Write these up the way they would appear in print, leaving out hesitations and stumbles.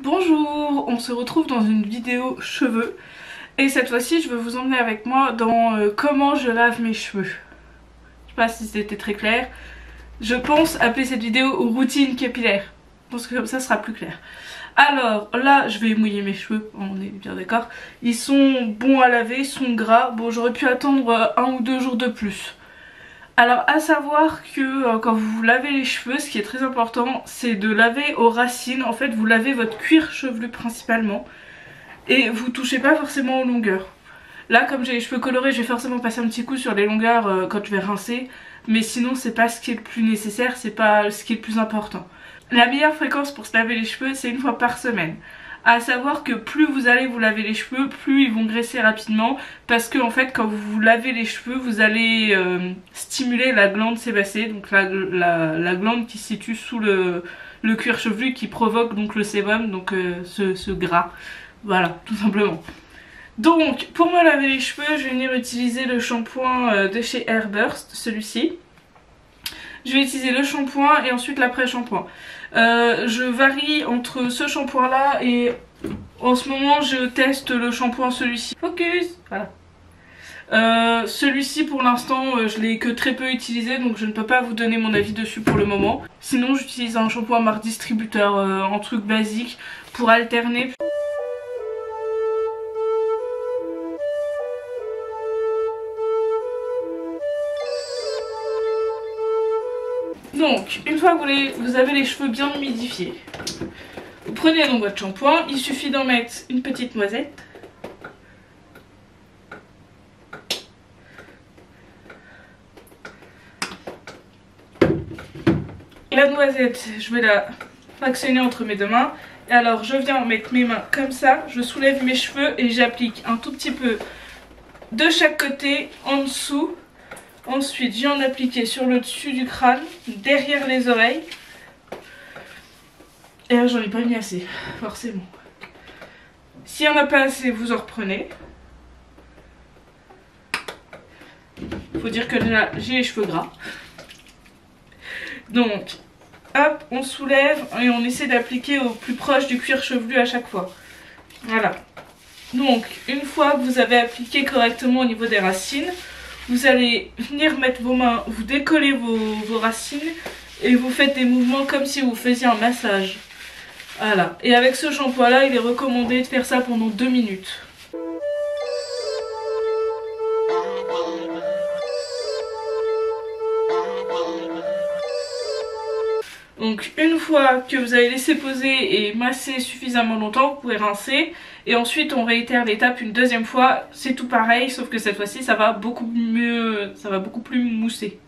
Bonjour, on se retrouve dans une vidéo cheveux et cette fois-ci je veux vous emmener avec moi dans comment je lave mes cheveux. Je sais pas si c'était très clair. Je pense appeler cette vidéo routine capillaire parce que comme ça sera plus clair. Alors là je vais mouiller mes cheveux, on est bien d'accord. Ils sont bons à laver, ils sont gras. Bon, j'aurais pu attendre 1 ou 2 jours de plus. Alors à savoir que quand vous lavez les cheveux, ce qui est très important, c'est de laver aux racines. En fait vous lavez votre cuir chevelu principalement et vous touchez pas forcément aux longueurs. Là comme j'ai les cheveux colorés, je vais forcément passer un petit coup sur les longueurs quand je vais rincer, mais sinon c'est pas ce qui est le plus nécessaire, c'est pas ce qui est le plus important. La meilleure fréquence pour se laver les cheveux, c'est 1 fois par semaine. À savoir que plus vous allez vous laver les cheveux, plus ils vont graisser rapidement, parce que en fait quand vous vous lavez les cheveux, vous allez stimuler la glande sébacée, donc la glande qui se situe sous le cuir chevelu, qui provoque donc le sébum, donc ce gras. Voilà, tout simplement. Donc pour me laver les cheveux, je vais venir utiliser le shampoing de chez Airburst, celui-ci. Je vais utiliser le shampoing et ensuite l'après-shampoing. Je varie entre ce shampoing là et en ce moment je teste le shampoing celui-ci. Focus, voilà. Celui-ci pour l'instant je l'ai que très peu utilisé, donc je ne peux pas vous donner mon avis dessus pour le moment. Sinon j'utilise un shampoing marque distributeur en truc basique pour alterner. Donc, une fois que vous avez les cheveux bien humidifiés, vous prenez donc votre shampoing, il suffit d'en mettre une petite noisette. La noisette, je vais la fractionner entre mes deux mains. Et alors, je viens mettre mes mains comme ça, je soulève mes cheveux et j'applique un tout petit peu de chaque côté, en dessous. Ensuite, je viens en appliquer sur le dessus du crâne, derrière les oreilles. Et là, j'en ai pas mis assez, forcément. S'il n'y en a pas assez, vous en reprenez. Faut dire que là, j'ai les cheveux gras. Donc, hop, on soulève et on essaie d'appliquer au plus proche du cuir chevelu à chaque fois. Voilà. Donc, une fois que vous avez appliqué correctement au niveau des racines, vous allez venir mettre vos mains, vous décollez vos racines et vous faites des mouvements comme si vous faisiez un massage. Voilà. Et avec ce shampoing là, il est recommandé de faire ça pendant 2 minutes. Donc une fois que vous avez laissé poser et masser suffisamment longtemps, vous pouvez rincer. Et ensuite on réitère l'étape une deuxième fois. C'est tout pareil, sauf que cette fois-ci ça va beaucoup mieux, ça va beaucoup plus mousser.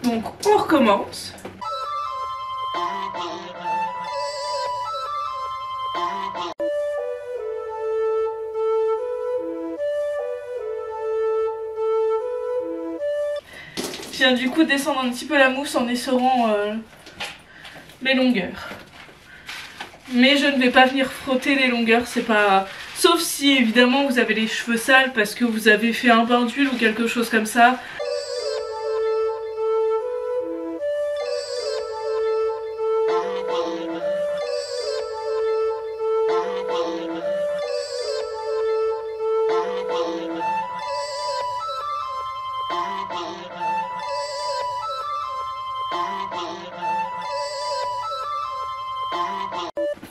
Donc on recommence. Je viens du coup descendre un petit peu la mousse en essorant les longueurs. Mais je ne vais pas venir frotter les longueurs, c'est pas... Sauf si évidemment vous avez les cheveux sales parce que vous avez fait un bain d'huile ou quelque chose comme ça.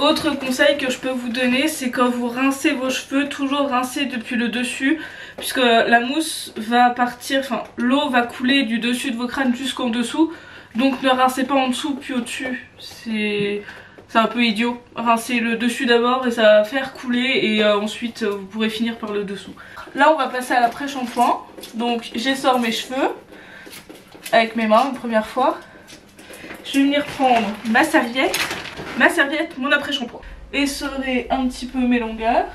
Autre conseil que je peux vous donner, c'est quand vous rincez vos cheveux, toujours rincer depuis le dessus, puisque la mousse va partir, enfin l'eau va couler du dessus de vos crânes jusqu'en dessous, donc ne rincez pas en dessous puis au-dessus, c'est un peu idiot. Rincez le dessus d'abord et ça va faire couler et ensuite vous pourrez finir par le dessous. Là on va passer à l'après-shampoing, donc j'essore mes cheveux avec mes mains une première fois. Je vais venir prendre ma serviette, mon après-shampoing. Essorer un petit peu mes longueurs.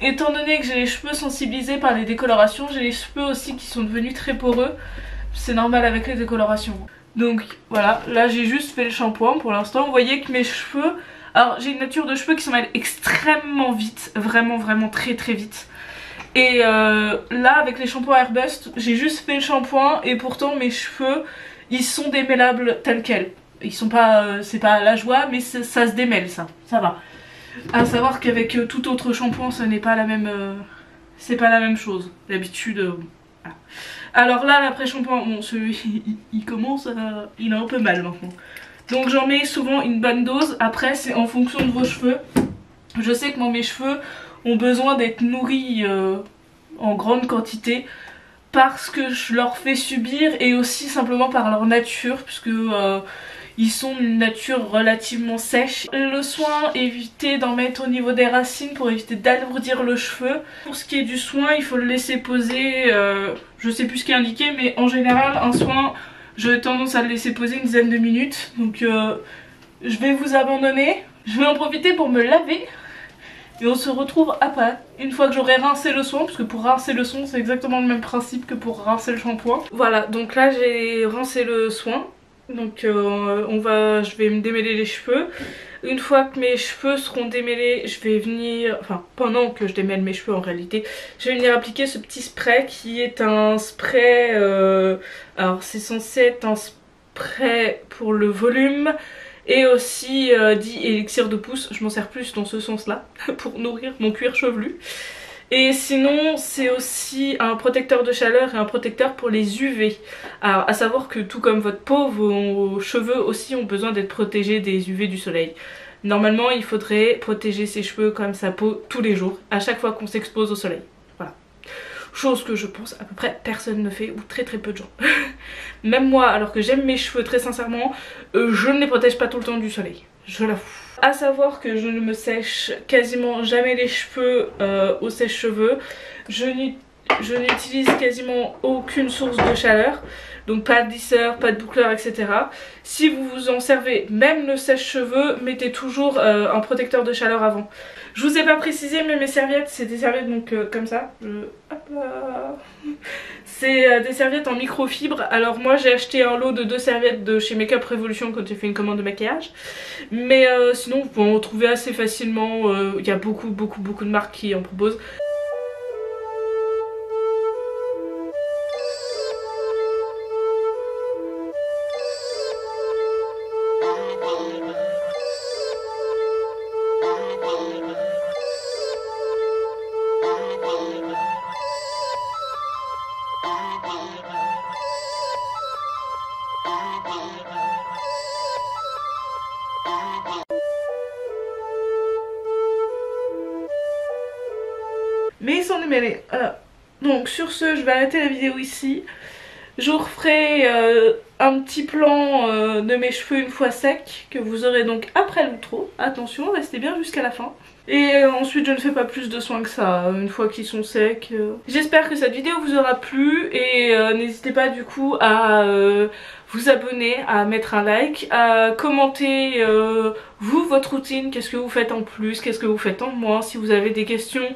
Étant donné que j'ai les cheveux sensibilisés par les décolorations, j'ai les cheveux aussi qui sont devenus très poreux. C'est normal avec les décolorations. Donc voilà, là j'ai juste fait le shampoing pour l'instant. Vous voyez que mes cheveux... Alors j'ai une nature de cheveux qui s'en mêle extrêmement vite, vraiment très vite. Et là avec les shampoings Airbust, j'ai juste fait le shampoing et pourtant mes cheveux ils sont démêlables tels quels. Ils sont pas, c'est pas la joie mais ça se démêle, ça va. À savoir qu'avec tout autre shampoing ce n'est pas la même, c'est pas la même chose. D'habitude, voilà. Alors là l'après-shampoing, bon celui il commence à, il a un peu mal maintenant. Donc j'en mets souvent une bonne dose, après c'est en fonction de vos cheveux. Je sais que moi mes cheveux ont besoin d'être nourris en grande quantité parce que je leur fais subir et aussi simplement par leur nature puisque ils sont d'une nature relativement sèche. Le soin, évitez d'en mettre au niveau des racines pour éviter d'alourdir le cheveu. Pour ce qui est du soin, il faut le laisser poser, je sais plus ce qui est indiqué mais en général un soin j'ai tendance à le laisser poser une dizaine de minutes. Donc je vais vous abandonner, je vais en profiter pour me laver. Et on se retrouve après, une fois que j'aurai rincé le soin, parce que pour rincer le soin c'est exactement le même principe que pour rincer le shampoing. Voilà, donc là j'ai rincé le soin, donc je vais me démêler les cheveux. Une fois que mes cheveux seront démêlés, je vais venir, enfin pendant que je démêle mes cheveux en réalité, je vais venir appliquer ce petit spray qui est un spray, alors c'est censé être un spray pour le volume. Et aussi dit élixir de pouce, je m'en sers plus dans ce sens là pour nourrir mon cuir chevelu. Et sinon c'est aussi un protecteur de chaleur et un protecteur pour les UV. Alors à savoir que tout comme votre peau, vos cheveux aussi ont besoin d'être protégés des UV du soleil. Normalement il faudrait protéger ses cheveux comme sa peau tous les jours, à chaque fois qu'on s'expose au soleil. Voilà. Chose que je pense à peu près personne ne fait, ou très peu de gens. Même moi, alors que j'aime mes cheveux très sincèrement, je ne les protège pas tout le temps du soleil. Je l'avoue. À savoir que je ne me sèche quasiment jamais les cheveux au sèche-cheveux. Je n'utilise quasiment aucune source de chaleur. Donc pas de lisseur, pas de boucleur, etc. Si vous vous en servez, même le sèche-cheveux, mettez toujours un protecteur de chaleur avant. Je vous ai pas précisé mais mes serviettes c'est des serviettes donc comme ça. Hop là. C'est des serviettes en microfibre. Alors moi j'ai acheté un lot de 2 serviettes de chez Make Up Revolution quand j'ai fait une commande de maquillage. Mais sinon vous pouvez en trouver assez facilement. Il y a beaucoup de marques qui en proposent. Mais ils sont démêlés. Voilà. Donc sur ce, je vais arrêter la vidéo ici. Je vous referai un petit plan de mes cheveux une fois secs, que vous aurez donc après l'outro. Attention, restez bien jusqu'à la fin. Et ensuite je ne fais pas plus de soins que ça, une fois qu'ils sont secs. J'espère que cette vidéo vous aura plu et n'hésitez pas du coup à vous abonner, à mettre un like, à commenter vous, votre routine, qu'est-ce que vous faites en plus, qu'est-ce que vous faites en moins, si vous avez des questions.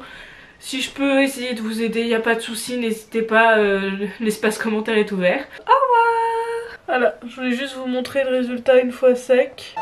Si je peux essayer de vous aider, il n'y a pas de souci, n'hésitez pas, l'espace commentaire est ouvert. Au revoir. Voilà, je voulais juste vous montrer le résultat une fois sec.